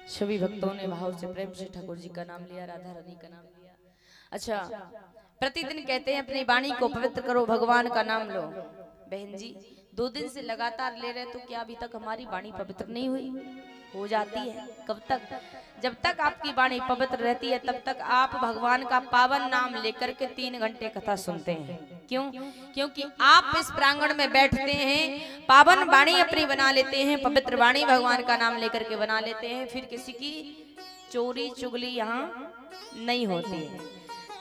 सभी भक्तों ने भाव से प्रेम से ठाकुर जी का नाम लिया, राधा रानी का नाम लिया। अच्छा, प्रतिदिन कहते हैं अपनी वाणी को पवित्र करो, भगवान का नाम लो। बहन जी 2 दिन से लगातार ले रहे तो क्या अभी तक हमारी वाणी पवित्र नहीं हुई? हो जाती है। कब तक? जब तक आपकी वाणी पवित्र रहती है तब तक आप भगवान का पावन नाम लेकर के 3 घंटे कथा सुनते हैं। क्यों? क्योंकि आप इस प्रांगण में बैठते हैं, पावन वाणी अपनी बना लेते हैं, पवित्र वाणी भगवान का नाम लेकर के बना लेते हैं, फिर किसी की चोरी चुगली यहाँ नहीं होती है।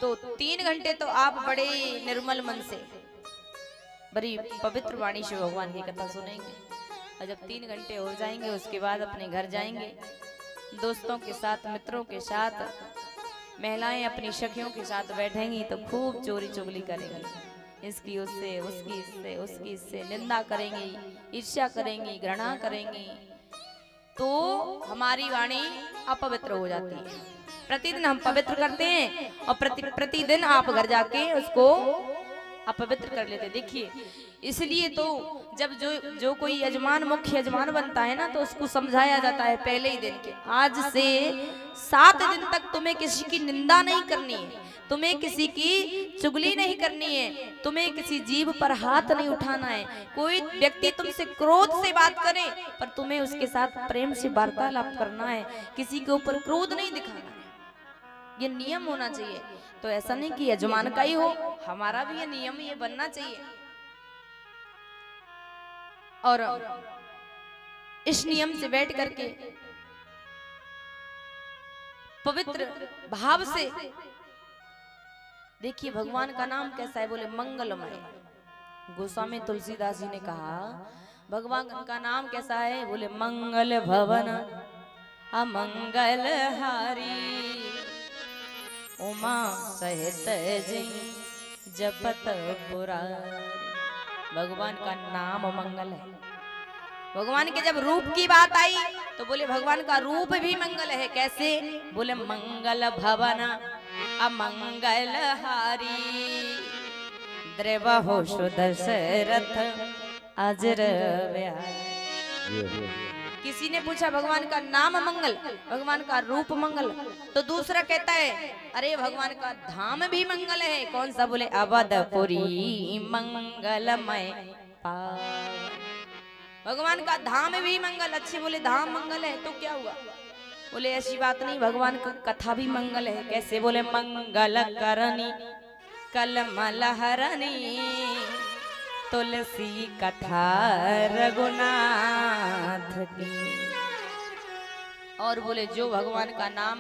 तो 3 घंटे तो आप बड़े निर्मल मन से बड़ी पवित्र वाणी से भगवान की कथा सुनेंगे, और जब 3 घंटे हो जाएंगे उसके बाद अपने घर जाएंगे, दोस्तों के साथ, मित्रों के साथ, महिलाएं अपनी सखियों के साथ बैठेंगी तो खूब चोरी चुगली करेंगी, इसकी उससे, उसकी इससे, उसकी इससे निंदा करेंगी, ईर्ष्या करेंगी, घृणा करेंगी, तो हमारी वाणी अपवित्र हो जाती है। प्रतिदिन हम पवित्र करते हैं और प्रतिदिन आप घर जाके उसको अपवित्र कर लेते। देखिए, इसलिए तो जब जो कोई यजमान, मुख्य यजमान बनता है ना, तो उसको समझाया जाता है पहले ही दिन के, आज से 7 दिन तक तुम्हें किसी की निंदा नहीं करनी है, तुम्हें किसी की चुगली नहीं करनी है, तुम्हें किसी जीव पर हाथ नहीं उठाना है। कोई व्यक्ति तुमसे क्रोध से बात करे पर तुम्हें उसके साथ प्रेम से वार्तालाप करना है, किसी के ऊपर क्रोध नहीं दिखाना है, ये नियम होना चाहिए। तो ऐसा नहीं कि यजमान का ही हो, हमारा भी ये नियम, ये बनना चाहिए। और इस नियम से बैठ करके पवित्र भाव से देखिए भगवान का नाम कैसा है, बोले मंगलमय। गोस्वामी तुलसीदास जी ने कहा भगवान का नाम कैसा है, बोले मंगल भवन अमंगल हारी, उमा सहित जिन जपत पुरारी। भगवान का नाम मंगल है। भगवान के जब रूप की बात आई तो बोले भगवान का रूप भी मंगल है। कैसे? बोले मंगल भवन अमंगल हारी, द्रवहो सुदशरथ अजर व्यारी। किसी ने पूछा भगवान का नाम मंगल, भगवान का रूप मंगल, तो दूसरा कहता है अरे भगवान का धाम भी मंगल है। कौन सा? बोले अवधपुरी मंगलमय पावन। भगवान का धाम भी मंगल, अच्छे बोले धाम मंगल है तो क्या हुआ? बोले ऐसी बात नहीं, भगवान का कथा भी मंगल है। कैसे? बोले मंगल करनी कलमल हरनी, तुलसी कथा रघुनाथ की। और बोले जो भगवान का नाम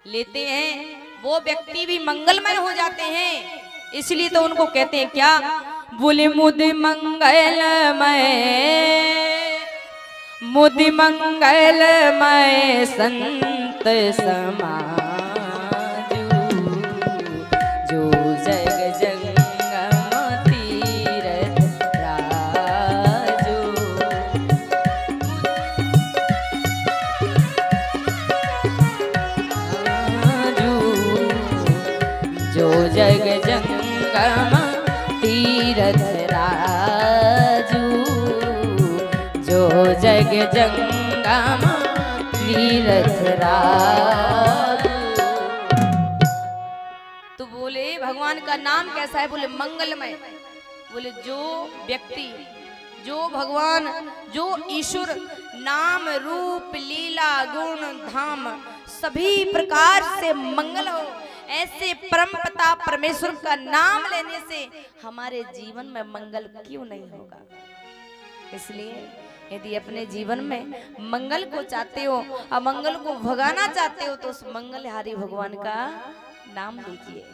लेते हैं वो व्यक्ति भी मंगलमय हो जाते हैं, इसलिए तो उनको कहते हैं क्या? बोले मुदि मंगलमय, मुदि मंगलमय संत समाज, जो जग जंगम तीरथ राजू। जो जग जंगम तीरथ राजू, जो जग जंगम तीरथ राजू। तो बोले भगवान का नाम कैसा है? बोले मंगलमय। बोले जो व्यक्ति, जो भगवान, जो ईश्वर नाम रूप लीला गुण धाम सभी प्रकार से मंगल हो, ऐसे परमपिता परमेश्वर का नाम लेने से हमारे जीवन में मंगल क्यों नहीं होगा? इसलिए यदि अपने जीवन में मंगल को चाहते हो, अमंगल को भगाना चाहते हो, तो उस मंगलहारी भगवान का नाम लीजिए।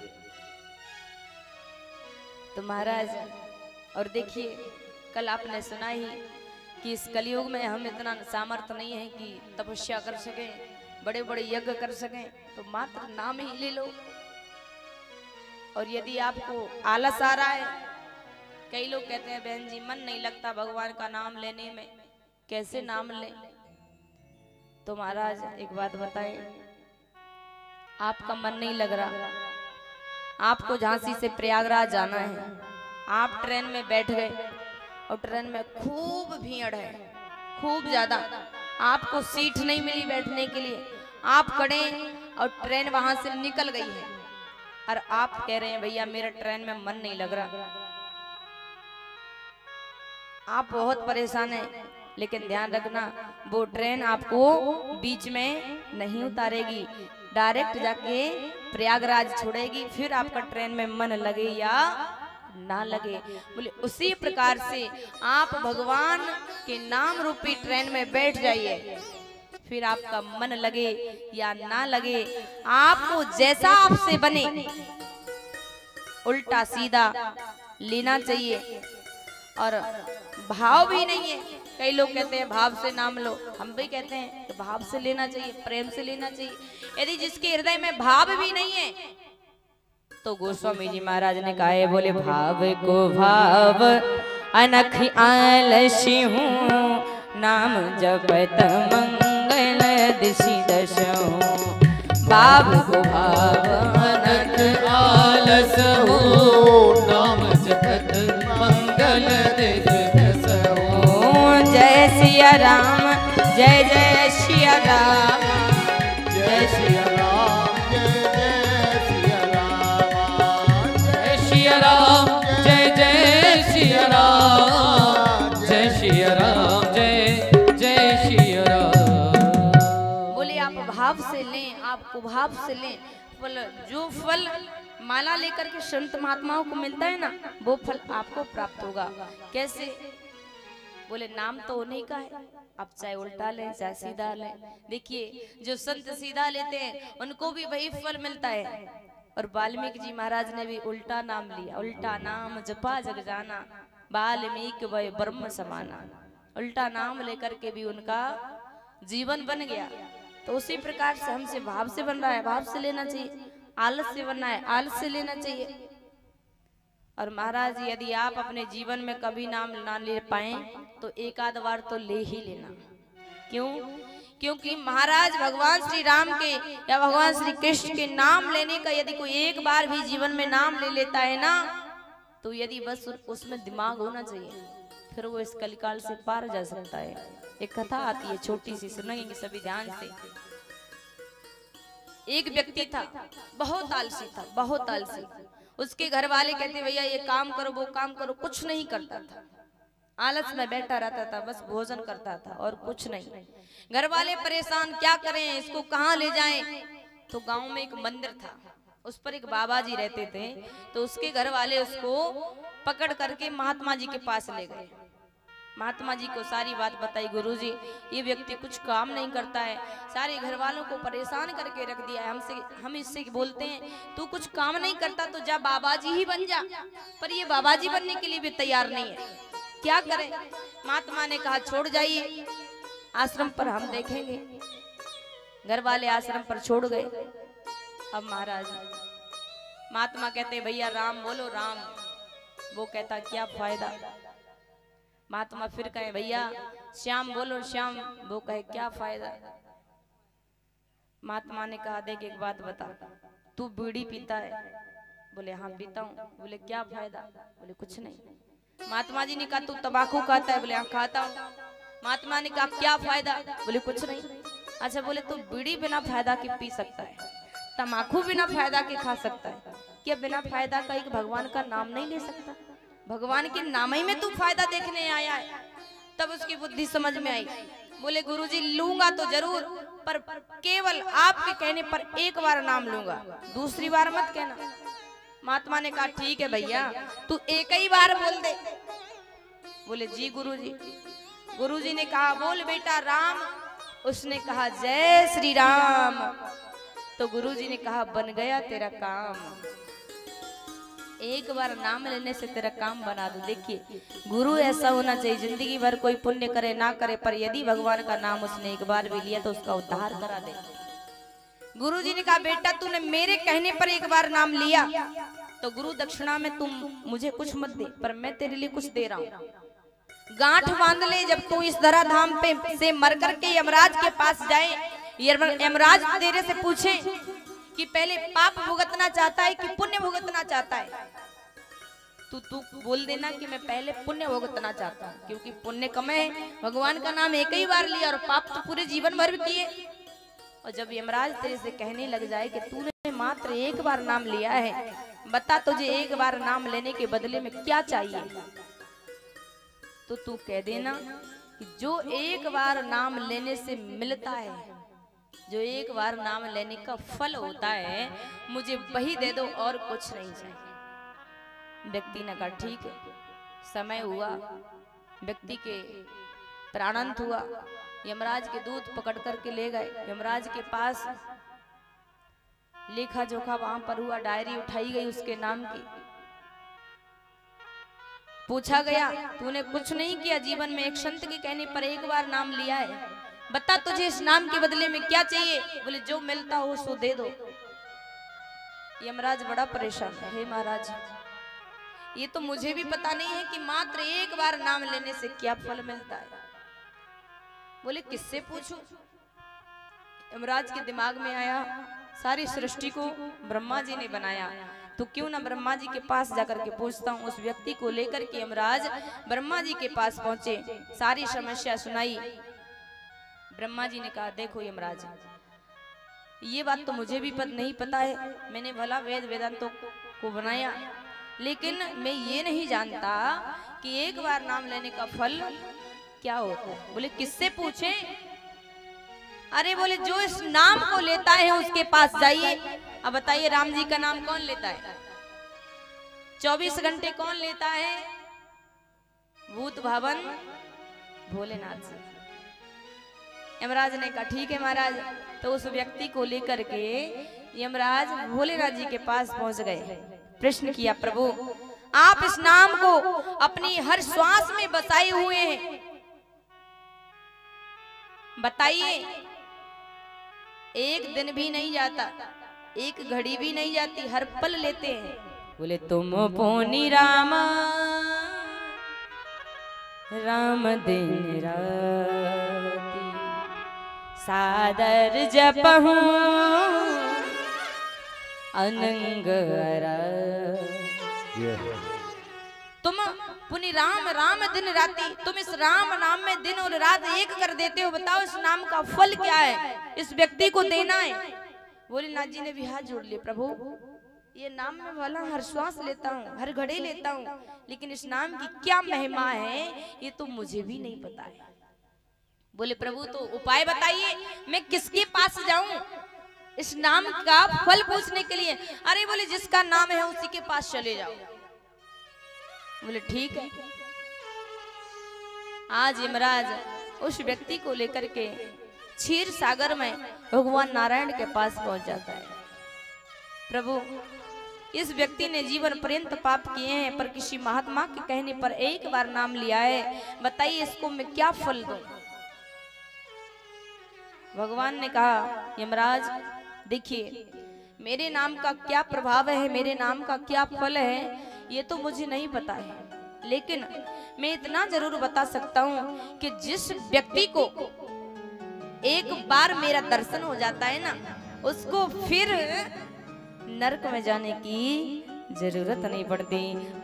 तो महाराज, और देखिए कल आपने सुना ही कि इस कलयुग में हम इतना सामर्थ्य नहीं है कि तपस्या कर सकें, बड़े बड़े यज्ञ कर सकें, तो मात्र नाम ही ले लो। और यदि आपको आलस आ रहा है, कई लोग कहते हैं बहन जी मन नहीं लगता भगवान का नाम लेने में, कैसे नाम लें? तो महाराज एक बात बताएं, आपका मन नहीं लग रहा, आपको झांसी से प्रयागराज जाना है, आप ट्रेन में बैठ गए और ट्रेन में खूब भीड़ है, खूब ज्यादा, आपको सीट नहीं मिली बैठने के लिए, आप खड़े और ट्रेन वहां से निकल गई है और आप कह रहे हैं भैया मेरा ट्रेन में मन नहीं लग रहा। आप बहुत परेशान हैं, लेकिन ध्यान रखना वो ट्रेन आपको बीच में नहीं उतारेगी, डायरेक्ट जाके प्रयागराज छोड़ेगी, फिर आपका ट्रेन में मन लगे या ना लगे। बोले उसी प्रकार से आप भगवान के नाम रूपी ट्रेन में बैठ जाइए, फिर आपका मन लगे या ना लगे, आपको जैसा आपसे बने उल्टा सीधा लेना चाहिए। और भाव भी नहीं है, कई लोग कहते हैं भाव से नाम लो, हम भी कहते हैं कि भाव से लेना चाहिए, प्रेम से लेना चाहिए। यदि जिसके हृदय में भाव भी नहीं है तो गोस्वामी जी महाराज ने कहा है, बोले भाव को भाव अनख आलसी हूँ, नाम जपत मंगल दिशि दशहूँ। भाव को भाव अनख आलस हूँ, नाम जपत मंगल दिशि दशहूँ। जय सिया राम, जय जय सिया राम, जय सिया राम, जय सिया राम, जय सिया राम, जय जय सिया राम, जय सिया राम, जय जय सिया राम। बोले आप भाव से लें, आपको भाव से लें, फल जो फल माला लेकर के संत महात्माओं को मिलता है ना, वो फल आपको प्राप्त होगा। कैसे? बोले नाम तो उन्हीं का है, आप चाहे उल्टा लें चाहे सीधा लें। देखिए जो संत सीधा लेते हैं उनको भी वही फल मिलता है, और वाल्मीकि जी महाराज ने भी उल्टा नाम लिया, उल्टा नाम जपा जग जाना, वाल्मीकि वै ब्रह्म समाना। उल्टा नाम लेकर के भी उनका जीवन बन गया। तो उसी प्रकार से हमसे भाव से बन रहा है, भाव से लेना चाहिए, आलस से बनना है, आलस से लेना चाहिए। और महाराज यदि आप अपने जीवन में कभी नाम ना ले पाए तो एक आध बार तो ले ही लेना। क्यों? क्योंकि महाराज भगवान श्री राम के या भगवान श्री कृष्ण के नाम लेने का यदि कोई एक बार भी जीवन में नाम ले लेता है ना, तो यदि बस उसमें दिमाग होना चाहिए, फिर वो इस कलिकाल से पार जा सकता है। एक कथा आती है छोटी सी, सुनेंगे सभी ध्यान से। एक व्यक्ति था, बहुत आलसी था, बहुत आलसी। उसके घर वाले कहते भैया ये काम करो वो काम करो, कुछ नहीं करता था, आलस में बैठा रहता था, बस भोजन करता था और कुछ नहीं। घर वाले परेशान, क्या करें, इसको कहाँ ले जाएं? तो गांव में एक मंदिर था, उस पर एक बाबा जी रहते थे, तो उसके घर वाले उसको पकड़ करके महात्मा जी के पास ले गए। महात्मा जी को सारी बात बताई, गुरुजी ये व्यक्ति कुछ काम नहीं करता है, सारे घर वालों को परेशान करके रख दिया है, हम इससे बोलते हैं तू कुछ काम नहीं करता तो जा बाबा जी ही बन जा, पर ये बाबा जी बनने के लिए भी तैयार नहीं है, क्या करें? महात्मा ने कहा छोड़ जाइए, आश्रम पर हम देखेंगे। घर वाले आश्रम पर छोड़ गए। अब महाराज महात्मा कहते भैया राम बोलो राम, वो कहता क्या फायदा। महात्मा फिर कहे भैया श्याम बोलो श्याम, वो कहे क्या फायदा। महात्मा ने कहा देख एक बात बता, तू बीड़ी पीता है? बोले हाँ पीता हूँ। बोले क्या फायदा? बोले कुछ नहीं। महात्मा जी ने कहा तू तंबाकू खाता है? बोले हाँ खाता हूँ। महात्मा ने कहा क्या फायदा? बोले कुछ नहीं। अच्छा बोले तू बीड़ी बिना फायदा के पी सकता है, तंबाकू बिना फायदा के खा सकता है, क्या बिना फायदा का एक भगवान का नाम नहीं ले सकता? भगवान के नाम ही में तू फायदा देखने आया है। तब उसकी बुद्धि समझ में आई। बोले गुरुजी लूंगा तो जरूर, पर केवल आपके कहने पर एक बार नाम लूंगा, दूसरी बार मत कहना। महात्मा ने कहा ठीक है भैया, तू एक ही बार बोल दे। बोले जी गुरुजी। गुरुजी ने कहा बोल बेटा राम। उसने कहा जय श्री राम। तो गुरुजी ने कहा बन गया तेरा काम, एक बार नाम लेने से तेरा काम बना दो। देखिए गुरु ऐसा होना चाहिए, जिंदगी भर कोई पुण्य करे ना करे, पर यदि भगवान का नाम उसने एक बार भी लिया तो उसका उद्धार करा दे। गुरु जी ने कहा बेटा तूने मेरे कहने पर एक बार नाम लिया तो गुरु दक्षिणा में तुम मुझे कुछ मत दे, पर मैं तेरे लिए कुछ दे रहा हूँ। गांठ बांध ले, जब तू इस धरा धाम पे से मर करके यमराज के पास जाए, यमराज तेरे से पूछे कि पहले पाप भुगतना चाहता है कि पुण्य भुगतना चाहता है, तू बोल देना कि मैं पहले पुण्य भुगतना चाहता हूँ, क्योंकि पुण्य कम है, भगवान का नाम एक ही बार लिया और पाप तो पूरे जीवन भर भी किए। और जब यमराज तेरे से कहने लग जाए कि तूने मात्र एक बार नाम लिया है, बता तुझे एक बार नाम लेने के बदले में क्या चाहिए, तो तू कह देना कि जो एक बार नाम लेने से मिलता है, जो एक बार नाम लेने का फल होता है, मुझे वही दे दो और कुछ नहीं चाहिए। व्यक्ति ने कहा ठीक है। समय हुआ, व्यक्ति के प्राणांत हुआ, यमराज के दूत पकड़ करके ले गए। यमराज के पास लेखा जोखा वहां पर हुआ, डायरी उठाई गई उसके नाम की। पूछा गया तूने कुछ नहीं किया जीवन में, एक संत के कहने पर एक बार नाम लिया है, बता तुझे इस नाम के बदले में क्या चाहिए। बोले जो मिलता हो सो दे दो। यमराज बड़ा परेशान है, हे महाराज ये तो मुझे भी पता नहीं है कि मात्र एक बार नाम लेने से क्या फल मिलता है। बोले किससे पूछूं। यमराज के दिमाग में आया सारी सृष्टि को ब्रह्मा जी ने बनाया, तो क्यों ना ब्रह्मा जी के पास जाकर के पूछता हूँ। उस व्यक्ति को लेकर के यमराज ब्रह्मा जी के पास पहुंचे, सारी समस्या सुनाई। ब्रह्मा जी ने कहा देखो यमराज, ये बात तो मुझे भी नहीं पता है, मैंने भला वेद वेदांतों को बनाया, लेकिन मैं ये नहीं जानता कि एक बार नाम लेने का फल क्या होता है। बोले किससे पूछे। अरे बोले जो इस नाम को लेता है उसके पास जाइए। अब बताइए राम जी का नाम कौन लेता है, 24 घंटे कौन लेता है, भूत भावन भोलेनाथ जी। यमराज ने कहा ठीक है महाराज। तो उस व्यक्ति को लेकर के यमराज भोलेनाथ जी के पास पहुंच गए। प्रश्न किया प्रभु आप इस नाम को अपनी हर श्वास में बसाए हुए हैं, बताइए एक दिन भी नहीं जाता, एक घड़ी भी नहीं जाती, हर पल लेते हैं। बोले तुम पोनी रामा राम दिन राती सादर जपहूं अनंग तुम पुनि राम राम दिन राती, तुम इस राम नाम में दिन और रात एक कर देते हो। बताओ इस नाम का फल क्या है, इस व्यक्ति को देना है। भोलेनाथ जी ने भी हाथ जोड़ लिए प्रभु ये नाम में भला हर श्वास लेता हूँ, हर घड़ी लेता हूँ, लेकिन इस नाम की क्या महिमा है ये तो मुझे भी नहीं पता है। बोले प्रभु तो उपाय बताइए, मैं किसके पास जाऊं इस नाम का फल पूछने के लिए। अरे बोले जिसका नाम है उसी के पास चले जाओ। बोले ठीक है। आज यमराज उस व्यक्ति को लेकर के क्षीर सागर में भगवान नारायण के पास पहुंच जाता है। प्रभु इस व्यक्ति ने जीवन पर्यंत पाप किए हैं, पर किसी महात्मा के कहने पर एक बार नाम लिया है, बताइए इसको मैं क्या फल दूं। भगवान ने कहा यमराज देखिए मेरे नाम का क्या प्रभाव है, मेरे नाम का क्या फल है ये तो मुझे नहीं पता है, लेकिन मैं इतना जरूर बता सकता हूँ कि जिस व्यक्ति को एक बार मेरा दर्शन हो जाता है ना, उसको फिर नरक में जाने की जरूरत नहीं पड़ती।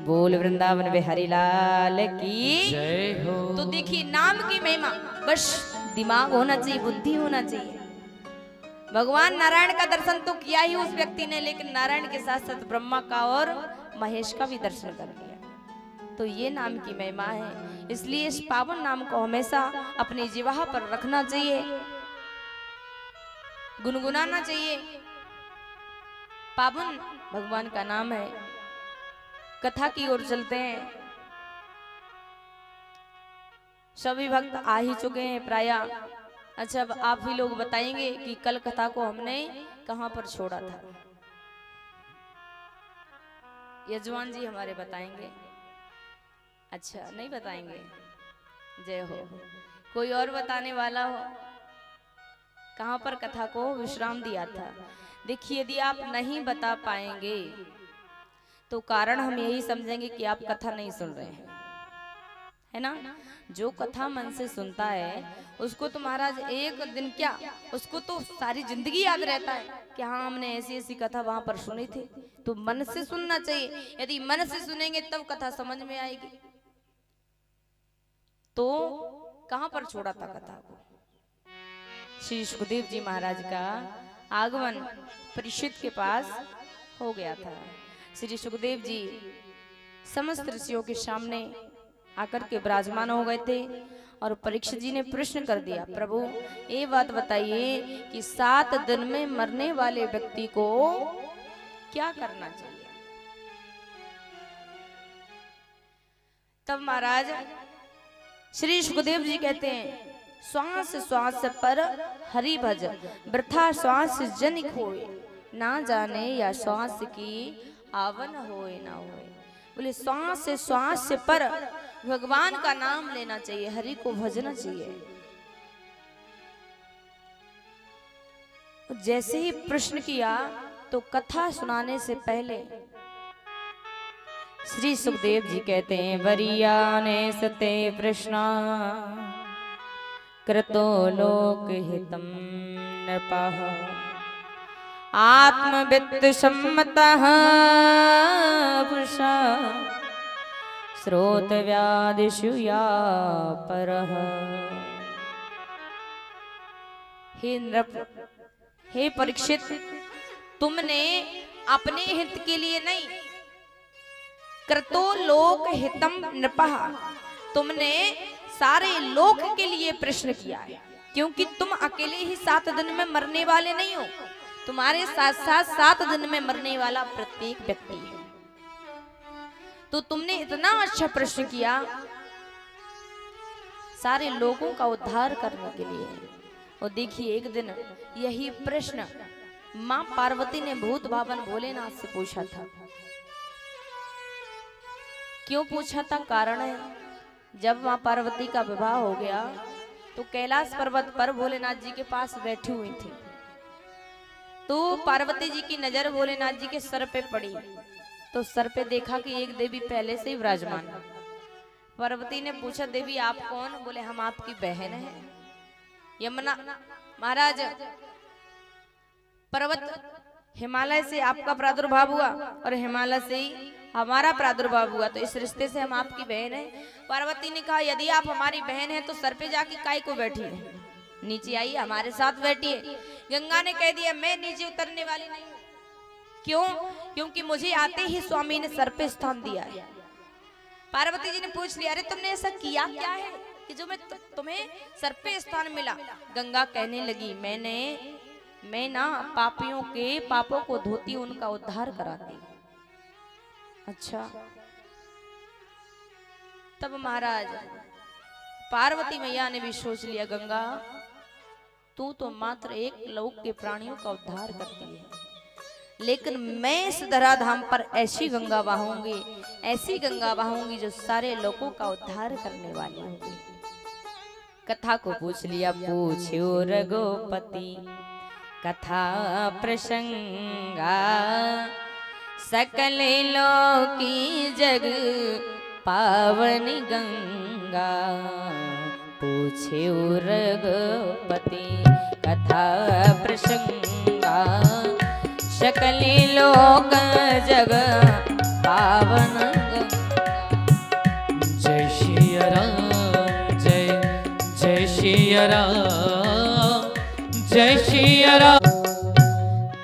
बोल वृंदावन बिहारी लाल की जय हो। तो देखिए नाम की महिमा, बस दिमाग होना चाहिए, बुद्धि होना चाहिए। भगवान नारायण का दर्शन तो किया ही उस व्यक्ति ने, लेकिन नारायण के साथ साथ ब्रह्मा का और महेश का भी दर्शन कर लिया। तो ये नाम की महिमा है, इसलिए इस पावन नाम को हमेशा अपनी जिह्वा पर रखना चाहिए, गुनगुनाना चाहिए। पावन भगवान का नाम है। कथा की ओर चलते हैं। सभी भक्त आ ही चुके हैं प्राय। अच्छा अब आप ही लोग बताएंगे कि कल कथा को हमने कहां पर छोड़ा था। यजमान जी हमारे बताएंगे। अच्छा नहीं बताएंगे, जय हो। कोई और बताने वाला हो, कहां पर कथा को विश्राम दिया था। देखिए यदि आप नहीं बता पाएंगे तो कारण हम यही समझेंगे कि आप कथा नहीं सुन रहे हैं, है ना। जो कथा मन से सुनता है उसको तो महाराज एक दिन क्या, उसको तो सारी जिंदगी याद रहता है कि हाँ हमने ऐसी ऐसी कथा वहां पर सुनी थी। तो मन से सुनना चाहिए, यदि मन से सुनेंगे तब कथा समझ में आएगी। तो कहां पर छोड़ा था कथा को? श्री सुखदेव जी महाराज का आगमन परीक्षित के पास हो गया था। श्री सुखदेव जी समस्त ऋषियों के सामने आकर के विराजमान हो गए थे और परीक्षित जी ने प्रश्न कर दिया, प्रभु ये बात बताइए कि 7 दिन में मरने वाले व्यक्ति को क्या करना चाहिए? तब महाराज श्री सुखदेव जी कहते हैं, श्वास श्वास पर हरि भज, वृथा श्वास जनिक होए, ना जाने या श्वास की आवन होए ना होए। बोले श्वास से श्वास से पर भगवान का नाम लेना चाहिए, हरि को भजना चाहिए। जैसे ही प्रश्न किया तो कथा सुनाने से पहले श्री सुखदेव जी कहते हैं, वरियाने सते प्रश्न कृतो लोक हितम नृपः आत्मवित्त सम्मतः पुरुषा श्रोत व्यादिषु या परः। हे नृप, हे परीक्षित, तुमने अपने हित के लिए नहीं, कृतो लोक हितम नृपः, तुमने सारे लोक के लिए प्रश्न किया है, क्योंकि तुम अकेले ही 7 दिन में मरने वाले नहीं हो, तुम्हारे साथ साथ 7 दिन में मरने वाला प्रत्येक व्यक्ति है। तो तुमने इतना अच्छा प्रश्न किया सारे लोगों का उद्धार करने के लिए। और देखिए एक दिन यही प्रश्न मां पार्वती ने भूत भावन भोलेनाथ से पूछा था। क्यों पूछा था? कारण है, जब मां पार्वती का विवाह हो गया तो कैलाश पर्वत पर भोलेनाथ जी के पास बैठी हुई थी। तो पार्वती जी की नजर भोलेनाथ जी के सर पे पड़ी, तो सर पे देखा कि एक देवी पहले से ही विराजमान। पार्वती ने पूछा, देवी आप कौन? बोले हम आपकी बहन हैं यमुना। महाराज पर्वत हिमालय से आपका प्रादुर्भाव हुआ और हिमालय से ही हमारा प्रादुर्भाव हुआ, तो इस रिश्ते से हम आपकी बहन हैं। पार्वती ने कहा, यदि आप हमारी बहन हैं तो सर पे जाके काय को बैठी है, नीचे आइए हमारे साथ बैठिए। गंगा ने कह दिया, मैं नीचे उतरने वाली नहीं हूँ। क्यों? क्योंकि मुझे आते ही स्वामी ने सर पे स्थान दिया है। पार्वती जी ने पूछ लिया, अरे तुमने ऐसा किया क्या है कि जो मैं तुम्हें सर पे स्थान मिला? गंगा कहने लगी, मैं ना पापियों के पापों को धोती, उनका उद्धार कराती। अच्छा, तब महाराज पार्वती मैया ने भी सोच लिया, गंगा तू तो मात्र एक लोक के प्राणियों का उद्धार करती है, लेकिन मैं इस धराधाम पर ऐसी गंगा बहाऊंगी, ऐसी गंगा बहाऊंगी जो सारे लोगों का उद्धार करने वाली होगी। कथा को पूछ लिया, पूछो रघुपति कथा प्रसंगा, सकल लोकी जग पावन गंगा। पूछे रघुपति कथा प्रसंगा, सकल लोक जग पावन गंगा। जय श्री राम, जय श्री राम, जय श्री राम।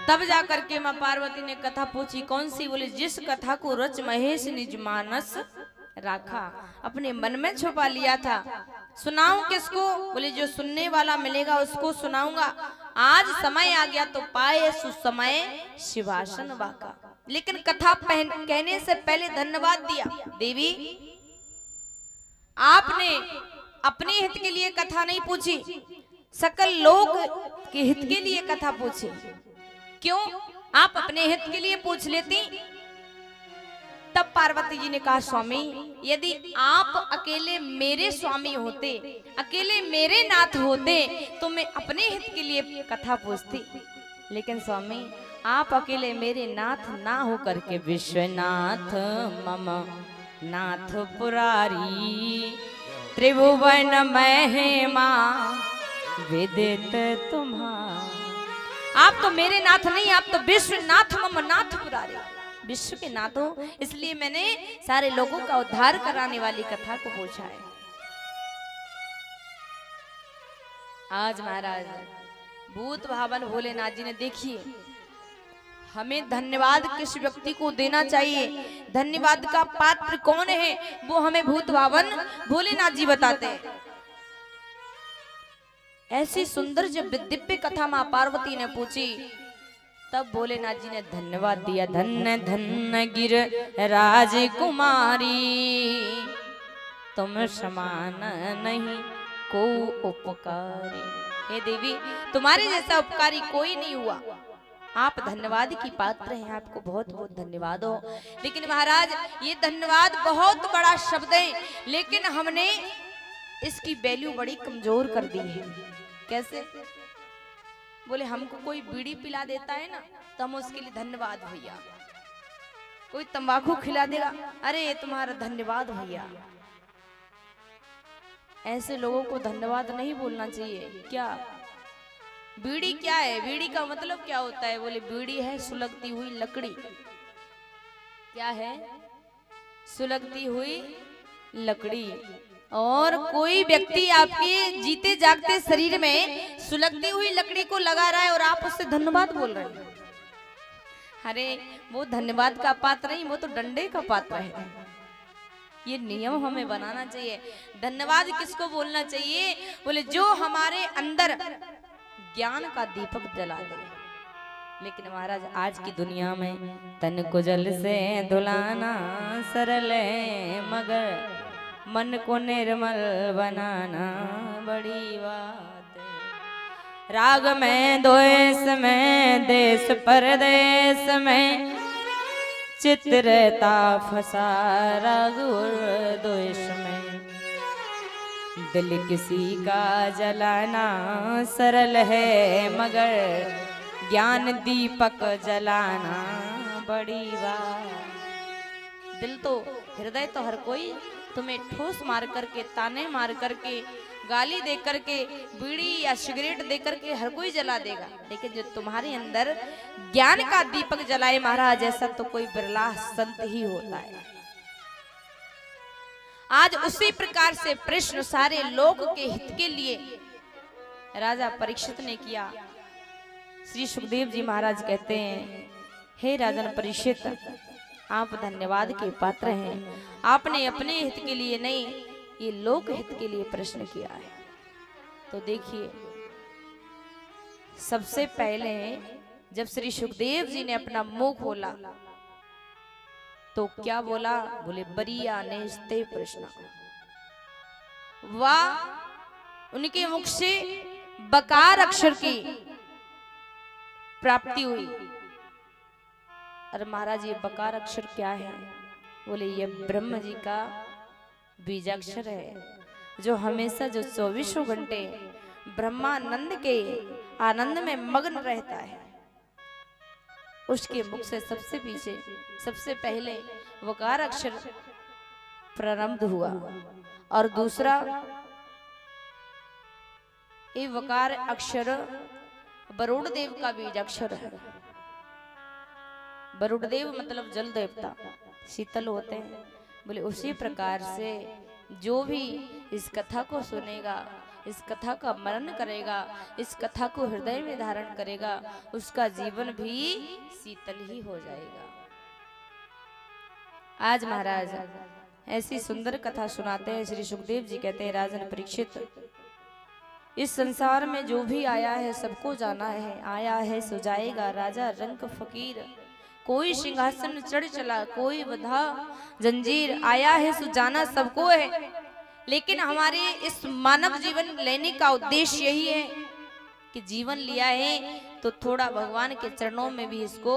तब जाकर के मां पार्वती ने कथा पूछी, कौन सी? बोले जिस कथा को रच महेश निज मानस राखा, अपने मन में छुपा लिया था। सुनाऊं किसको? बोले जो सुनने वाला मिलेगा उसको सुनाऊंगा। आज समय आ गया तो पाए सुसमय शिवासन वाका। लेकिन कथा कहने से पहले धन्यवाद दिया, देवी आपने अपने हित के लिए कथा नहीं पूछी, सकल लोक के हित के लिए कथा पूछी। क्यों? आप अपने हित के लिए पूछ लेती। तब पार्वती जी ने कहा, स्वामी यदि आप अकेले मेरे स्वामी होते, अकेले मेरे नाथ होते, तो मैं अपने हित के लिए कथा पूछती। लेकिन स्वामी आप अकेले मेरे नाथ ना हो करके विश्वनाथ मम नाथ पुरारी, त्रिभुवन महिमा विदित तुम्हारा। आप तो मेरे नाथ नहीं, आप तो विश्वनाथ मम नाथ पुरारे, विश्व के नाथ हो, इसलिए मैंने सारे लोगों का उद्धार कराने वाली कथा को पूछा है। आज महाराज भूत भावन भोलेनाथ जी ने, देखिए हमें धन्यवाद किस व्यक्ति को देना चाहिए, धन्यवाद का पात्र कौन है, वो हमें भूत भावन भोलेनाथ जी बताते हैं। ऐसी सुंदर जब दिव्य कथा मां पार्वती ने पूछी, तब भोलेनाथ जी ने धन्यवाद दिया। धन्य धन्य गिर राजकुमारी, तुम समान नहीं को उपकारी। हे देवी, तुम्हारे जैसा उपकारी कोई नहीं हुआ, आप धन्यवाद की पात्र हैं, आपको बहुत बहुत धन्यवाद हो। लेकिन महाराज ये धन्यवाद बहुत बड़ा शब्द है, लेकिन हमने इसकी वैल्यू बड़ी कमजोर कर दी है। कैसे? बोले हमको कोई बीड़ी पिला देता है ना, तो हम उसके लिए धन्यवाद भैया। कोई तंबाकू खिला देगा, अरे ये तुम्हारा धन्यवाद भैया। ऐसे लोगों को धन्यवाद नहीं बोलना चाहिए। क्या बीड़ी क्या है? बीड़ी का मतलब क्या होता है? बोले बीड़ी है सुलगती हुई लकड़ी। क्या है? सुलगती हुई लकड़ी। और कोई व्यक्ति आपके जीते जागते शरीर में सुलगती हुई लकड़ी को लगा रहा है और आप उससे धन्यवाद बोल रहे हैं, अरे वो धन्यवाद का पात्र नहीं, वो तो डंडे का पात्र है। ये नियम हमें बनाना चाहिए। धन्यवाद किसको बोलना चाहिए? बोले जो हमारे अंदर ज्ञान का दीपक जला दे। लेकिन महाराज आज की दुनिया में तन को जल से धुलाना सरल है, मगर मन को निर्मल बनाना बड़ी बात है। राग में द्वेष में देश परदेश में चित्रता फंसा राग और द्वेष में। दिल किसी का जलाना सरल है, मगर ज्ञान दीपक जलाना बड़ी बात। दिल तो हृदय तो हर कोई तुम्हें ठोस मार करके, ताने मार करके, गाली दे करके, बीड़ी या सिगरेट दे करके हर कोई जला देगा, लेकिन जो तुम्हारे अंदर ज्ञान का दीपक जलाए महाराज, ऐसा तो कोई बिरला संत ही होता है। आज उसी प्रकार से प्रश्न सारे लोक के हित के लिए राजा परीक्षित ने किया। श्री सुखदेव जी महाराज कहते हैं, हे राजन परीक्षित, आप धन्यवाद के पात्र हैं। आपने अपने हित के लिए नहीं, ये लोक हित के लिए प्रश्न किया है। तो देखिए, सबसे पहले जब श्री सुखदेव जी ने अपना मुंह खोला तो क्या बोला? बोले बरिया नेस्ते प्रश्न। वाह, उनके मुख से बकार अक्षर की प्राप्ति हुई। अरे महाराज ये बकार अक्षर क्या है? बोले ये ब्रह्म जी का बीजाक्षर है, जो हमेशा जो 24 घंटे ब्रह्मानंद के आनंद में मग्न रहता है। उसके मुख से सबसे पीछे सबसे पहले वकार अक्षर प्रारंभ हुआ, और दूसरा ये वकार अक्षर वरुण देव का बीजाक्षर है। वरुण देव मतलब जल देवता, शीतल होते हैं। बोले उसी प्रकार से जो भी इस कथा को सुनेगा, इस कथा का मनन करेगा, इस कथा को हृदय में धारण करेगा, उसका जीवन भी शीतल ही हो जाएगा। आज महाराज ऐसी सुंदर कथा सुनाते हैं। श्री सुखदेव जी कहते हैं, राजन परीक्षित, इस संसार में जो भी आया है सबको जाना है, आया है सो जाएगा। राजा रंक फकीर, कोई सिंहासन चढ़ चला, कोई बंधा जंजीर, आया है सो जाना सबको है। लेकिन हमारे इस मानव जीवन लेने का उद्देश्य यही है कि जीवन लिया है तो थोड़ा भगवान के चरणों में भी इसको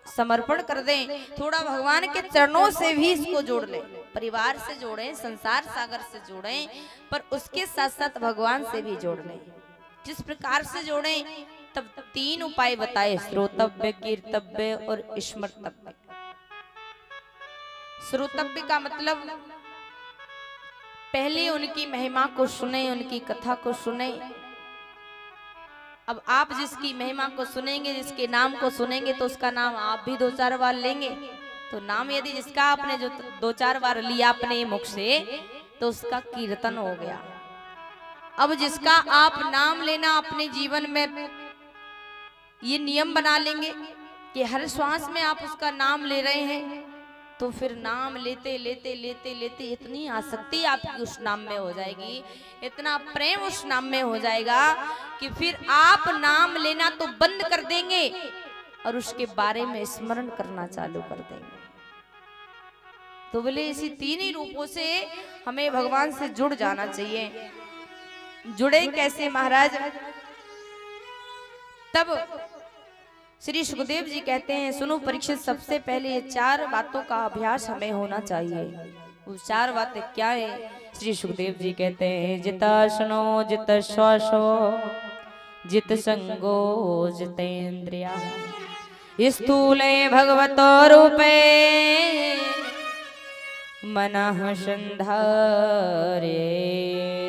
समर्पण कर दें, थोड़ा भगवान के चरणों से भी इसको जोड़ लें। परिवार से जोड़ें, संसार सागर से जोड़ें, पर उसके साथ साथ भगवान से भी जोड़ लें। जिस प्रकार से जोड़ें, तब 3 उपाय बताए, श्रोतव्य, कीर्तव्य और स्मर्तव्य। श्रोतव्य का मतलब पहले उनकी महिमा को सुने, उनकी कथा को सुने। अब आप जिसकी महिमा को सुनेंगे, जिसके नाम को सुनेंगे, तो उसका नाम आप भी 2-4 बार लेंगे। तो नाम यदि जिसका आपने जो 2-4 बार लिया अपने मुख से, तो उसका कीर्तन हो गया। अब जिसका आप नाम लेना अपने जीवन में ये नियम बना लेंगे कि हर श्वास में आप उसका नाम ले रहे हैं, तो फिर नाम लेते लेते लेते लेते इतनी आसक्ति आपकी उस नाम में हो जाएगी, इतना प्रेम उस नाम में हो जाएगा कि फिर आप नाम लेना तो बंद कर देंगे और उसके बारे में स्मरण करना चालू कर देंगे। तो बोले इसी 3 ही रूपों से हमें भगवान से जुड़ जाना चाहिए। जुड़े कैसे महाराज? तब श्री सुखदेव जी कहते हैं, सुनो परीक्षित, सबसे पहले ये 4 बातों का अभ्यास हमें होना चाहिए। वो 4 बातें क्या है? श्री सुखदेव जी कहते हैं, जितासनो जित श्वासो जित संगो जितेन्द्रिया स्थूले भगवतो रूपे मनः संधारे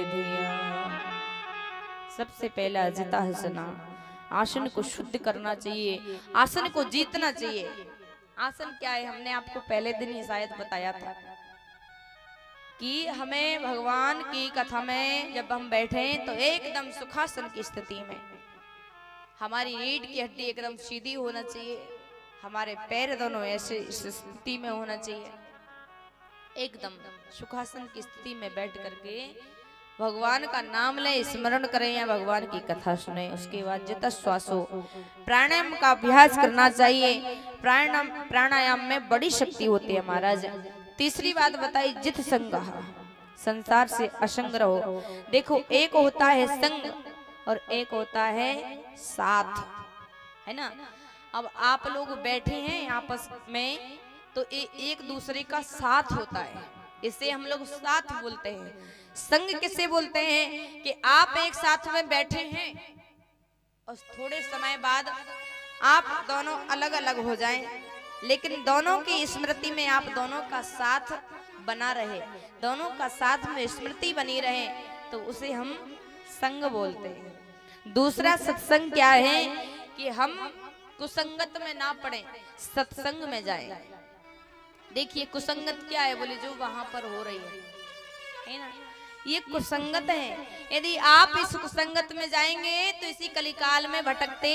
धिया। सबसे पहला जितासना, आसन को शुद्ध करना चाहिए, आसन को जीतना चाहिए। आसन क्या है? हमने आपको पहले दिन ही शायद बताया था कि हमें भगवान की कथा में जब हम बैठे तो एकदम सुखासन की स्थिति में, हमारी रीढ़ की हड्डी एकदम सीधी होना चाहिए, हमारे पैर दोनों ऐसे स्थिति में होना चाहिए, एकदम सुखासन की स्थिति में बैठ करके भगवान का नाम ले, स्मरण करें या भगवान की कथा सुने। उसके बाद जितश्वासो, प्राणायाम का अभ्यास करना चाहिए। प्राणायाम में बड़ी शक्ति होती है महाराज। तीसरी बात बताई, जित संग, संसार से असंग रहो। देखो, एक होता है संग और एक होता है साथ, है ना। अब आप लोग बैठे हैं आपस में, तो एक दूसरे का साथ होता है, इसे हम लोग साथ बोलते हैं। संग किसे बोलते हैं? कि आप एक साथ में बैठे हैं और थोड़े समय बाद आप दोनों अलग अलग हो जाएं, लेकिन दोनों की स्मृति में आप दोनों का साथ बना रहे, दोनों का साथ में स्मृति बनी रहे, तो उसे हम संग बोलते हैं। दूसरा सत्संग क्या है? कि हम कुसंगत में ना पड़े, सत्संग में जाएं। देखिए कुसंगत क्या है? बोले जो वहां पर हो रही है ना, ये कुसंगत है। यदि आप इस कुसंगत में जाएंगे तो इसी कलिकाल में भटकते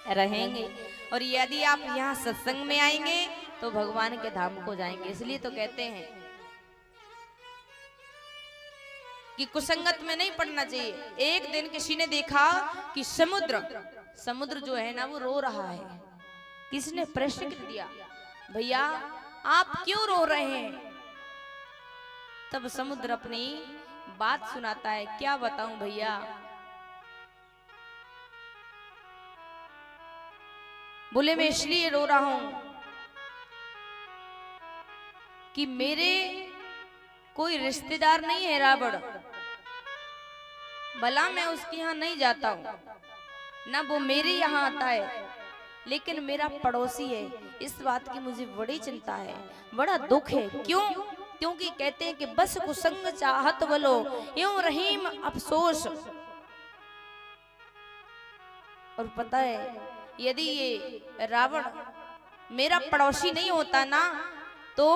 रहेंगे, और यदि आप यहाँ सत्संग में आएंगे तो भगवान के धाम को जाएंगे। इसलिए तो कहते हैं कि कुसंगत में नहीं पड़ना चाहिए। एक दिन किसी ने देखा कि समुद्र जो है ना वो रो रहा है। किसने प्रश्न किया, भैया आप क्यों रो रहे हैं? तब समुद्र अपनी बात सुनाता है, क्या बताऊं भैया, बोले मैं इसलिए रो रहा हूं कि मेरे कोई रिश्तेदार नहीं है रावण, भला मैं उसके यहाँ नहीं जाता हूं, ना वो मेरे यहाँ आता है, लेकिन मेरा पड़ोसी है। इस बात की मुझे बड़ी चिंता है, बड़ा दुख है। क्यों? क्योंकि कहते हैं कि बस कुसंग चाहत बोलो यूं रहीम अफसोस। और पता है, यदि ये रावण मेरा पड़ोसी नहीं होता ना, तो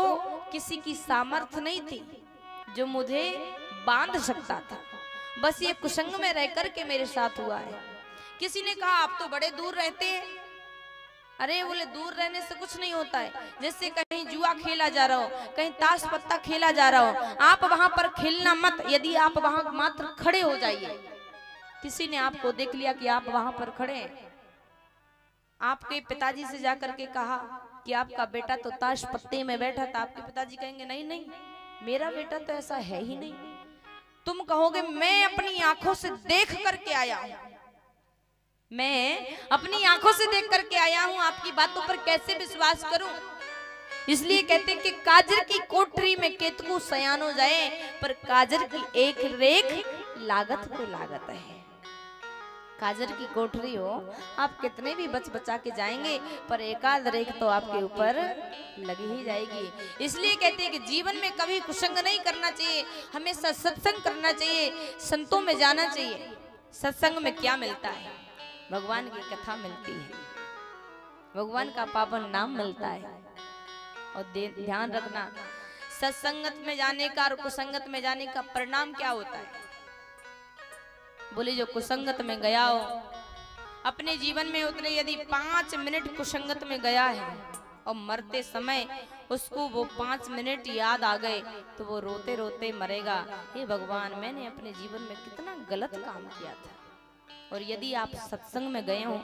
किसी की सामर्थ्य नहीं थी जो मुझे बांध सकता था। बस ये कुसंग में रह करके मेरे साथ हुआ है। किसी ने कहा आप तो बड़े दूर रहते हैं। अरे बोले दूर रहने से कुछ नहीं होता है। जैसे कहीं जुआ खेला जा रहा हो, कहीं ताश पत्ता खेला जा रहा हो, आप वहां पर खेलना मत। यदि आप वहां मात्र खड़े हो जाइए, किसी ने आपको देख लिया कि आप वहां पर खड़े हैं, आपके पिताजी से जाकर के कहा कि आपका बेटा तो ताश पत्ते में बैठा था, आपके पिताजी कहेंगे नहीं नहीं मेरा बेटा तो ऐसा है ही नहीं। तुम कहोगे मैं अपनी आंखों से देख करके आया हूं, मैं अपनी आंखों से देख करके आया हूं, आपकी बातों पर कैसे विश्वास करूं। इसलिए कहते हैं कि काजर की कोठरी में केतकू सयान हो जाए, पर काजर की एक रेख लागत पे लागत है। काजर की कोठरी हो, आप कितने भी बच बचा के जाएंगे पर एकाध रेख तो आपके ऊपर लगी ही जाएगी। इसलिए कहते हैं कि जीवन में कभी कुसंग नहीं करना चाहिए, हमेशा सत्संग करना चाहिए, संतों में जाना चाहिए। सत्संग में क्या मिलता है? भगवान की कथा मिलती है, भगवान का पावन नाम मिलता है। और ध्यान रखना, सत्संगत में जाने का और कुसंगत में जाने का परिणाम क्या होता है? बोले जो कुसंगत में गया हो, अपने जीवन में उतने यदि 5 मिनट कुसंगत में गया है और मरते समय उसको वो 5 मिनट याद आ गए तो वो रोते रोते मरेगा, हे भगवान मैंने अपने जीवन में कितना गलत काम किया था। और यदि आप सत्संग में गए हो,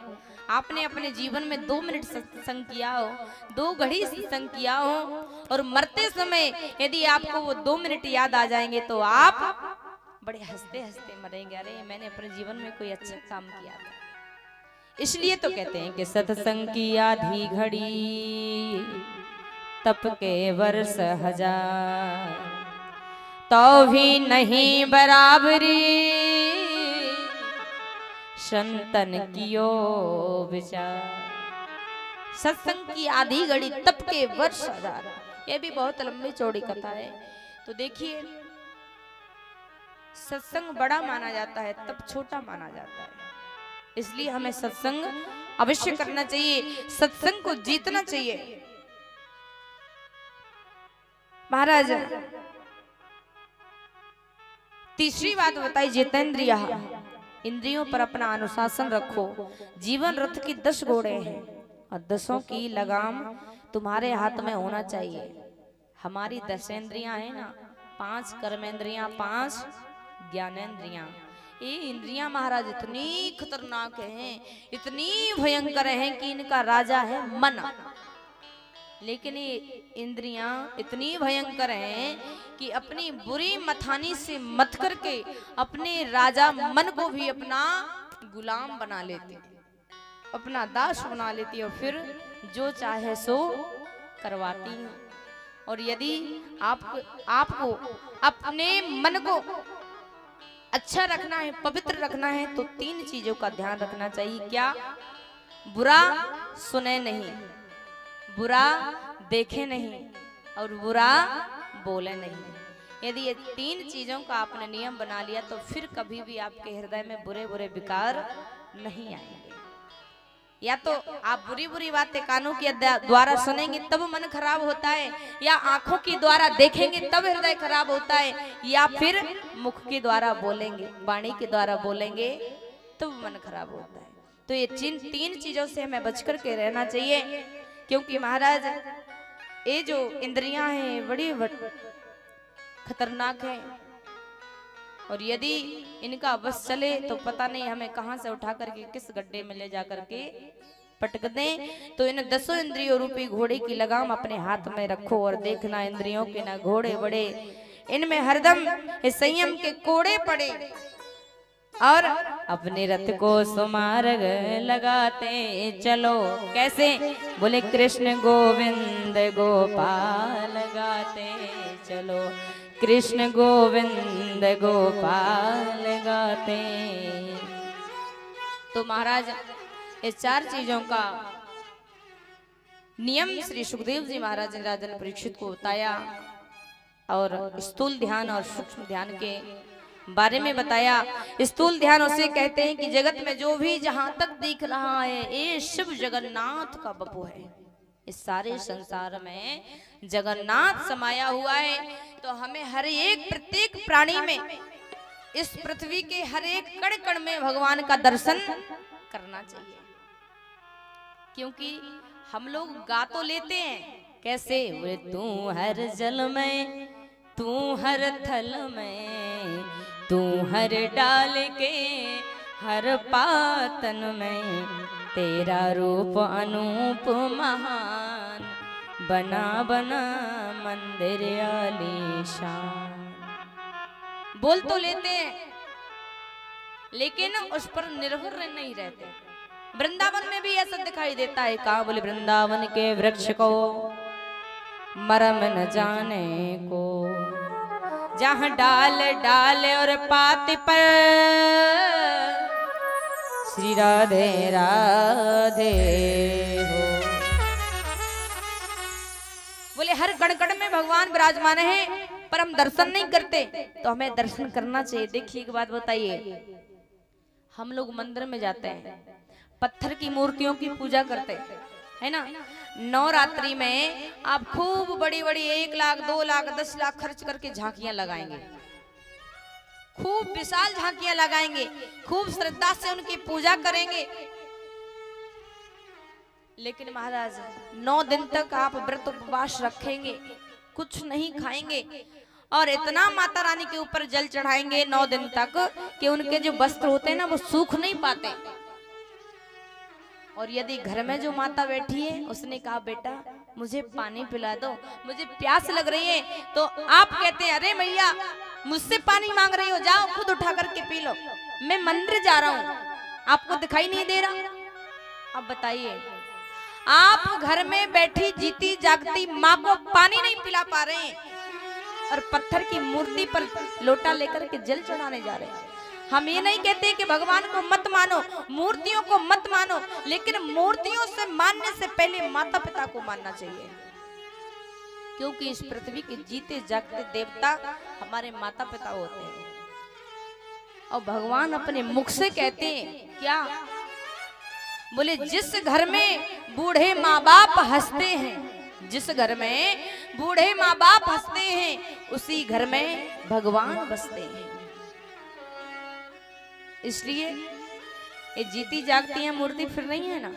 आपने अपने जीवन में 2 मिनट सत्संग किया हो, 2 घड़ी सत्संग किया हो और मरते समय यदि आपको वो 2 मिनट याद आ जाएंगे तो आप बड़े हंसते हंसते मरेंगे, अरे मैंने अपने जीवन में कोई अच्छा काम किया था। इसलिए तो कहते हैं कि सत्संग की आधी घड़ी तप के वर्ष हजार, तो भी नहीं बराबरी संतन कियो विचार। सत्संग की आधी घड़ी तप के वर्ष हजार, ये भी बहुत लंबी चौड़ी कथा है। तो देखिए सत्संग बड़ा माना जाता है, तप छोटा माना जाता है। इसलिए हमें सत्संग अवश्य करना चाहिए, सत्संग को जीतना चाहिए। महाराज तीसरी बात बताई, जितेंद्रिय, इंद्रियों पर अपना अनुशासन रखो। जीवन रथ की 10 घोड़े हैं और 10 की लगाम तुम्हारे हाथ में होना चाहिए। हमारी 10 इंद्रियां है ना, 5 कर्मेंद्रियां, 5 ज्ञानेंद्रियां। ये इंद्रियां महाराज इतनी खतरनाक हैं, इतनी भयंकर हैं कि इनका राजा है मन। लेकिन ये इंद्रियां इतनी भयंकर हैं कि अपनी बुरी मथानी से मत करके अपने राजा मन को भी अपना गुलाम बना लेती, अपना दास बना लेती और फिर जो चाहे सो करवाती है। और यदि आपको अपने मन को अच्छा रखना है, पवित्र रखना है, तो 3 चीजों का ध्यान रखना चाहिए। क्या? बुरा सुने नहीं, बुरा देखे नहीं और बुरा बोले नहीं। यदि ये 3 चीजों का आपने नियम बना लिया तो फिर कभी भी आपके हृदय में बुरे बुरे विकार नहीं आएंगे। या तो आप बुरी बुरी बातें कानों के द्वारा सुनेंगे तब मन खराब होता है, या आंखों के द्वारा देखेंगे तब हृदय खराब होता है, या फिर मुख के द्वारा बोलेंगे, वाणी के द्वारा बोलेंगे तब मन खराब होता है। तो ये 3 चीजों से हमें बचकर के रहना चाहिए, क्योंकि महाराज ये जो इंद्रियां हैं बड़ी खतरनाक है। और यदि इनका बस चले तो पता नहीं हमें कहां से उठा करके किस गड्ढे में ले जा करके पटक दें। तो इन 10 इंद्रियों रूपी घोड़े की लगाम अपने हाथ में रखो और देखना इंद्रियों के ना घोड़े बड़े, इनमें हरदम संयम के कोड़े पड़े और अपने रथ को सुमार्ग लगाते चलो। कैसे? बोले कृष्ण गोविंद गोपाल गाते चलो, कृष्ण गोविंद गोपाल गाते। तो महाराज इस 4 चीजों का नियम श्री सुखदेव जी महाराज ने राजन परीक्षित को बताया और स्थूल ध्यान और सूक्ष्म ध्यान के बारे में बताया। स्थूल ध्यान उसे कहते हैं कि जगत में जो भी जहां तक दिख रहा है ये शिव जगन्नाथ का बपू है। इस सारे संसार में जगन्नाथ समाया हुआ है। तो हमें हर एक प्रत्येक प्राणी में, इस पृथ्वी के हर एक कण कण में भगवान का दर्शन करना चाहिए। क्योंकि हम लोग गा तो लेते हैं, कैसे? वे तू हर जल में, तू हर थल में, तू हर डाल के हर पातन में, तेरा रूप अनूप महान, बना बना मंदिर आलीशान। बोल तो लेते हैं लेकिन उस पर निर्भर नहीं रहते। वृंदावन में भी ऐसा दिखाई देता है। कहा? बोले वृंदावन के वृक्ष को मरम न जाने को, जहां डाल डाल और पात पर श्री राधे राधे हो। बोले हर कण कण में भगवान विराजमान है, पर हम दर्शन नहीं करते, तो हमें दर्शन करना चाहिए। देखिए एक बात बताइए, हम लोग मंदिर में जाते हैं, पत्थर की मूर्तियों की पूजा करते हैं, है ना। नवरात्रि में आप खूब बड़ी बड़ी 1 लाख 2 लाख 10 लाख खर्च करके झांकियां लगाएंगे, खूब विशाल झांकियां लगाएंगे, खूब श्रद्धा से उनकी पूजा करेंगे। लेकिन महाराज 9 दिन तक आप व्रत उपवास रखेंगे, कुछ नहीं खाएंगे और इतना माता रानी के ऊपर जल चढ़ाएंगे 9 दिन तक कि उनके जो वस्त्र होते हैं ना वो सूख नहीं पाते। और यदि घर में जो माता बैठी है उसने कहा बेटा मुझे पानी पिला दो, मुझे प्यास लग रही है, तो आप कहते हैं अरे मैया मुझसे पानी मांग रही हो, जाओ खुद उठा करके पी लो, मैं मंदिर जा रहा हूं, आपको दिखाई नहीं दे रहा। अब बताइए, आप घर में बैठी जीती जागती माँ को पानी नहीं पिला पा रहे हैं और पत्थर की मूर्ति पर लोटा लेकर के जल चढ़ाने जा रहे हैं। हम ये नहीं कहते कि भगवान को मत मानो, मूर्तियों को मत मानो, लेकिन मूर्तियों से मानने से पहले माता पिता को मानना चाहिए, क्योंकि इस पृथ्वी के जीते जागते देवता हमारे माता पिता होते हैं। और भगवान अपने मुख से कहते हैं क्या, बोले जिस घर में बूढ़े माँ बाप हंसते हैं, जिस घर में बूढ़े माँ बाप हंसते हैं उसी घर में भगवान बसते हैं। इसलिए ये जीती जागती है मूर्ति फिर नहीं है ना,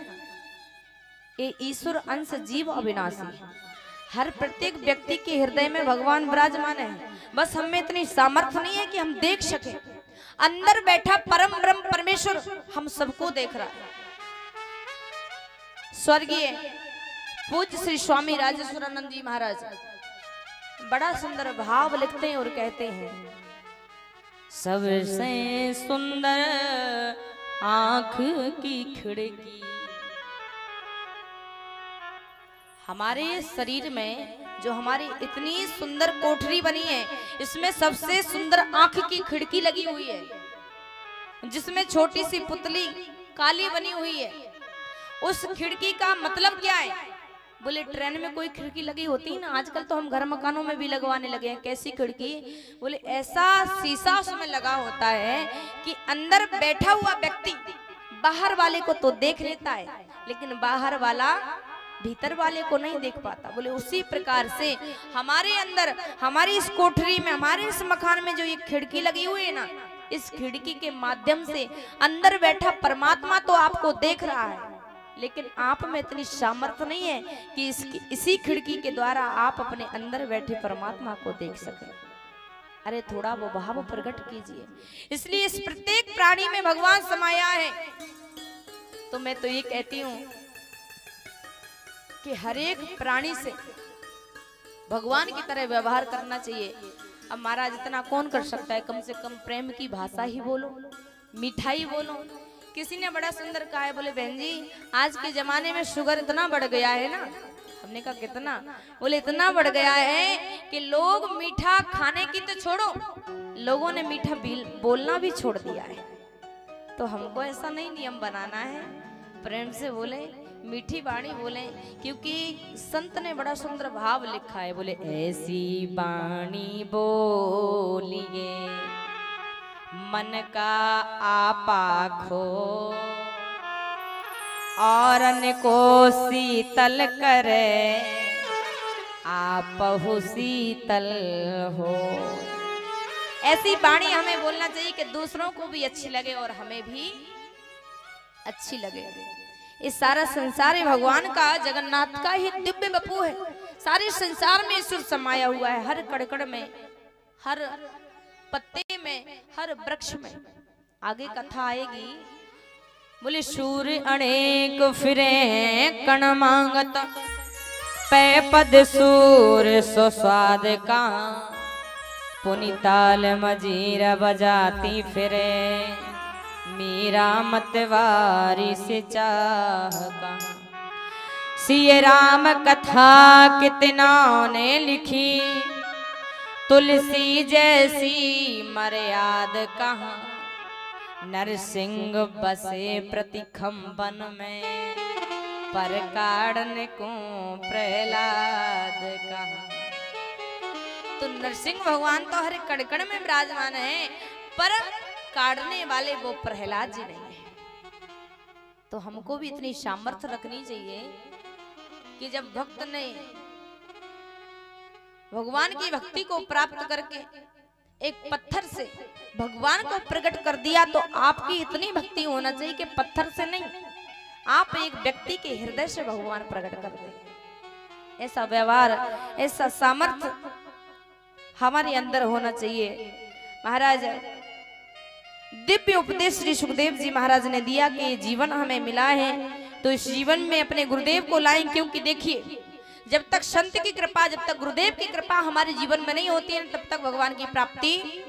ये ईश्वर अंश जीव अविनाशी है। हर प्रत्येक व्यक्ति के हृदय में भगवान विराजमान है, बस हमें इतनी सामर्थ्य नहीं है कि हम देख सके। अंदर बैठा परम ब्रह्म परमेश्वर हम सबको देख रहा है। स्वर्गीय पूज्य श्री स्वामी राजेश्वरानंद जी महाराज बड़ा सुंदर भाव लिखते हैं और कहते हैं, सबसे सुंदर आंख की खिड़की। हमारे शरीर में जो हमारी इतनी सुंदर कोठरी बनी है, इसमें सबसे सुंदर आंख की खिड़की लगी हुई है, जिसमें छोटी सी पुतली काली बनी हुई है। उस खिड़की का मतलब क्या है, बोले ट्रेन में कोई खिड़की लगी होती है ना, आजकल तो हम घर मकानों में भी लगवाने लगे हैं। कैसी खिड़की, बोले ऐसा शीशा उसमें लगा होता है कि अंदर बैठा हुआ व्यक्ति बाहर वाले को तो देख लेता है, लेकिन बाहर वाला भीतर वाले को नहीं देख पाता। बोले उसी प्रकार से हमारे अंदर, हमारी इस कोठरी में, हमारे इस मकान में जो ये खिड़की लगी हुई है ना, इस खिड़की के माध्यम से अंदर बैठा परमात्मा तो आपको देख रहा है, लेकिन आप में इतनी सामर्थ्य नहीं है कि इसी खिड़की के द्वारा आप अपने अंदर बैठे परमात्मा को देख सकें। अरे थोड़ा वो भाव प्रकट कीजिए। इसलिए इस प्रत्येक प्राणी में भगवान समाया है। तो मैं तो ये कहती हूँ कि हर एक प्राणी से भगवान की तरह व्यवहार करना चाहिए। अब महाराज इतना कौन कर सकता है, कम से कम प्रेम की भाषा ही बोलो, मिठाई बोलो। किसी ने बड़ा सुंदर कहा है, बोले बहन जी आज के जमाने में शुगर इतना बढ़ गया है ना। हमने कहा कितना, बोले इतना बढ़ गया है कि लोग मीठा खाने की तो छोड़ो, लोगों ने मीठा बोलना भी छोड़ दिया है। तो हमको ऐसा नहीं नियम बनाना है, प्रेम से बोले, मीठी वाणी बोले, क्योंकि संत ने बड़ा सुंदर भाव लिखा है। बोले ऐसी वाणी बोलिए मन का आपा खो, औरन को शीतल करे आपहु शीतल हो। ऐसी वाणी हमें बोलना चाहिए कि दूसरों को भी अच्छी लगे और हमें भी अच्छी लगे। इस सारा संसार है भगवान का, जगन्नाथ का ही दिव्य बपू है। सारे संसार में ईश्वर समाया हुआ है, हर कड़कड़ में, हर पत्ते में, हर वृक्ष में। आगे कथा आएगी। बोले सूर्य अनेक फिरे कण मांगत, पै पद सूर्य सो स्वाद का, पुनिताल मजीर बजाती फिरे, मीरा मतवारी से चाह का। सिय राम कथा कितना ने लिखी, तुलसी जैसी मर्याद कहाँ, नरसिंह बसे प्रति खम्बन में, पर काढ़न को प्रहलाद कहा। तो नरसिंह भगवान तो हर कड़कड़ में विराजमान है, पर काढ़ने वाले वो प्रहलाद जी नहीं है। तो हमको भी इतनी सामर्थ्य रखनी चाहिए कि जब भक्त ने भगवान की भक्ति को प्राप्त करके एक पत्थर से भगवान को प्रकट कर दिया, तो आपकी इतनी भक्ति होना चाहिए कि पत्थर से नहीं, आप एक व्यक्ति के हृदय से भगवान प्रकट कर दें। ऐसा व्यवहार, ऐसा सामर्थ्य हमारे अंदर होना चाहिए। महाराज दिव्य उपदेश श्री सुखदेव जी महाराज ने दिया कि ये जीवन हमें मिला है, तो इस जीवन में अपने गुरुदेव को लाएं, क्योंकि देखिए जब तक संत की कृपा, जब तक गुरुदेव की कृपा हमारे जीवन में नहीं होती है, तब तक भगवान की प्राप्ति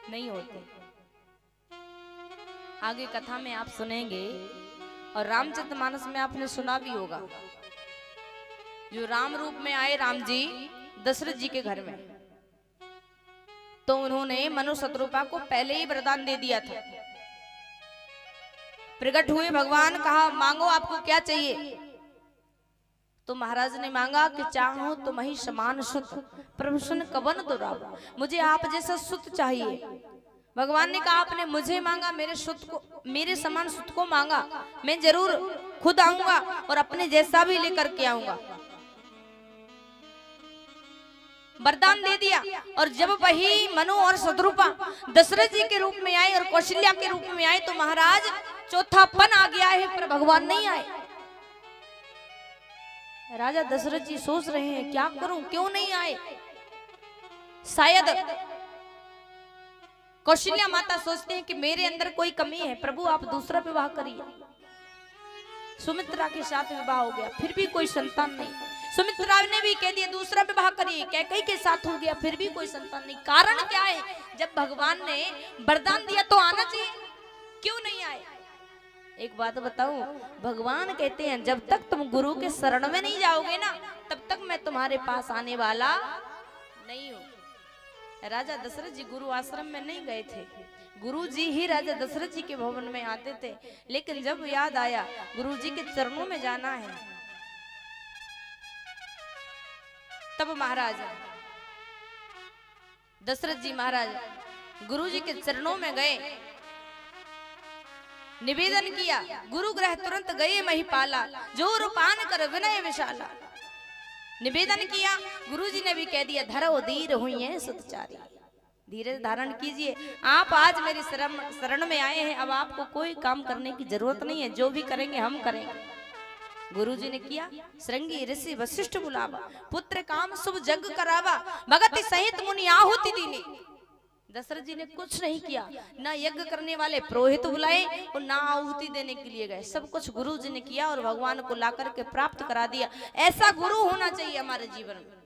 नहीं होती। आगे कथा में आप सुनेंगे, और रामचरितमानस में आपने सुना भी होगा, जो राम रूप में आए राम जी दशरथ जी के घर में, तो उन्होंने मनु शत्रुपा को पहले ही वरदान दे दिया था। प्रकट हुए भगवान, कहा मांगो आपको क्या चाहिए। तो महाराज ने मांगा कि चाहो तो मही समान सुत, प्रभु सुन कवन दुरावा, मुझे आप जैसा सुत चाहिए। भगवान ने कहा आपने मुझे मांगा, मेरे सुत को, मेरे समान सुत को मांगा, मैं जरूर खुद आऊंगा और अपने जैसा भी लेकर के आऊंगा। वरदान दे दिया। और जब वही मनु और शत्रुपा दशरथ जी के रूप में आए और कौशल्या के रूप में आए, तो महाराज चौथापन आ गया है, पर भगवान नहीं आए। राजा दशरथ जी सोच रहे हैं क्या करूं, क्यों नहीं आए। शायद कौशल्या माता सोचते हैं कि मेरे अंदर कोई कमी है, प्रभु आप दूसरा विवाह करिए। सुमित्रा के साथ विवाह हो गया, फिर भी कोई संतान नहीं। सुमित्रा ने भी कह दिया दूसरा विवाह करिए, कैकेयी के साथ हो गया, फिर भी कोई संतान नहीं। कारण क्या है, जब भगवान ने वरदान दिया तो आना चाहिए, क्यों नहीं आए। एक बात बताऊं, भगवान कहते हैं जब तक तुम गुरु के शरण में नहीं जाओगे ना, तब तक मैं तुम्हारे पास आने वाला नहीं हूं। राजा दशरथ जी गुरु आश्रम में नहीं गए थे, गुरु जी ही राजा दशरथ जी के भवन में आते थे। लेकिन जब याद आया गुरु जी के चरणों में जाना है, तब महाराज दशरथ जी महाराज गुरु जी के चरणों में गए, निवेदन किया। गुरु ग्रह तुरंत गए महिपाला, जो रूपान कर विनय विशाला। निवेदन किया, गुरु जी ने भी कह दिया धरो धीर हुई है सुतचारी, धीरज धारण कीजिए। आप आज मेरी शरण में आए हैं, अब आपको कोई काम करने की जरूरत नहीं है, जो भी करेंगे हम करेंगे। गुरु जी ने किया। श्रृंगी ऋषि वशिष्ठ बुलावा, पुत्र काम शुभ जग करावा, भगत सहित मुनि आहुति दीनी। दशरथ जी ने कुछ नहीं किया, ना यज्ञ करने वाले पुरोहित बुलाए और ना आहुति देने के लिए गए, सब कुछ गुरु जी ने किया और भगवान को लाकर के प्राप्त करा दिया। ऐसा गुरु होना चाहिए हमारे जीवन में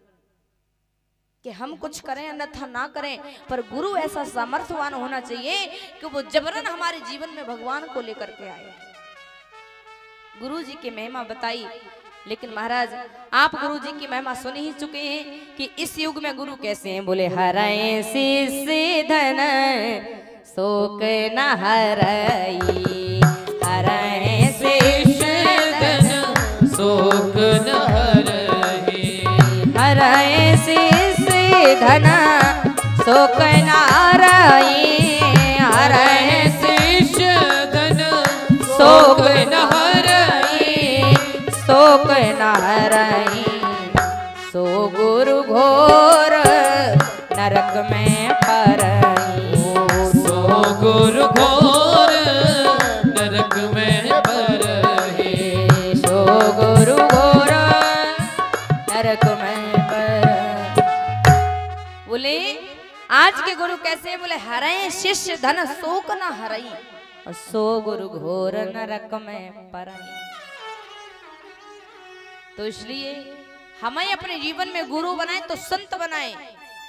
कि हम कुछ करें अन्यथा ना करें, पर गुरु ऐसा सामर्थ्यवान होना चाहिए कि वो जबरन हमारे जीवन में भगवान को लेकर के आए। गुरु जी की महिमा बताई, लेकिन महाराज आप गुरु जी की महिमा सुन ही चुके हैं कि इस युग में गुरु कैसे हैं। बोले हराए शिष्य धन शोक न हराई, हराए शिष्य धन शोक न हराई, हराए शिष्य धन शोक न हराई, हराए शिष्य धन शोक न शोक न हराई, सो गुरु घोर नरक में परई, सो गुरु घोर नरक में परई, सो गुरु घोर नरक में परई। बोले आज के गुरु कैसे, बोले हराए शिष्य धन शोक न हराई, और सो गुरु घोर नरक में परई। तो इसलिए हमें अपने जीवन में गुरु बनाए तो संत बनाए।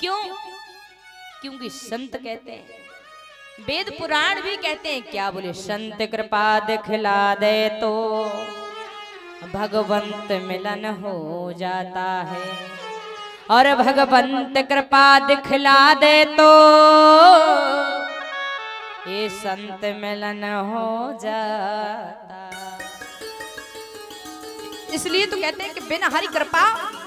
क्यों? क्योंकि संत कहते हैं, वेद पुराण भी कहते हैं क्या, बोले संत कृपा दिखला दे तो भगवंत मिलन हो जाता है, और भगवंत कृपा दिखला दे तो ये संत मिलन हो जाता। इसलिए तो कहते हैं कि बिना हरि कृपा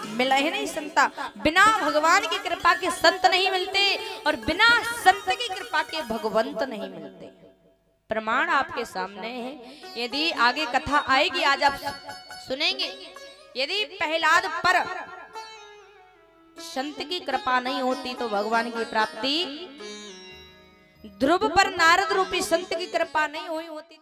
मिला ही नहीं संता, बिना भगवान की कृपा के संत नहीं मिलते और बिना संत की कृपा के भगवंत नहीं मिलते। प्रमाण आपके सामने है। यदि आगे कथा आएगी, आज आप सुनेंगे, यदि प्रहलाद पर संत की कृपा नहीं होती तो भगवान की प्राप्ति, ध्रुव पर नारद रूपी संत की कृपा नहीं हुई होती तो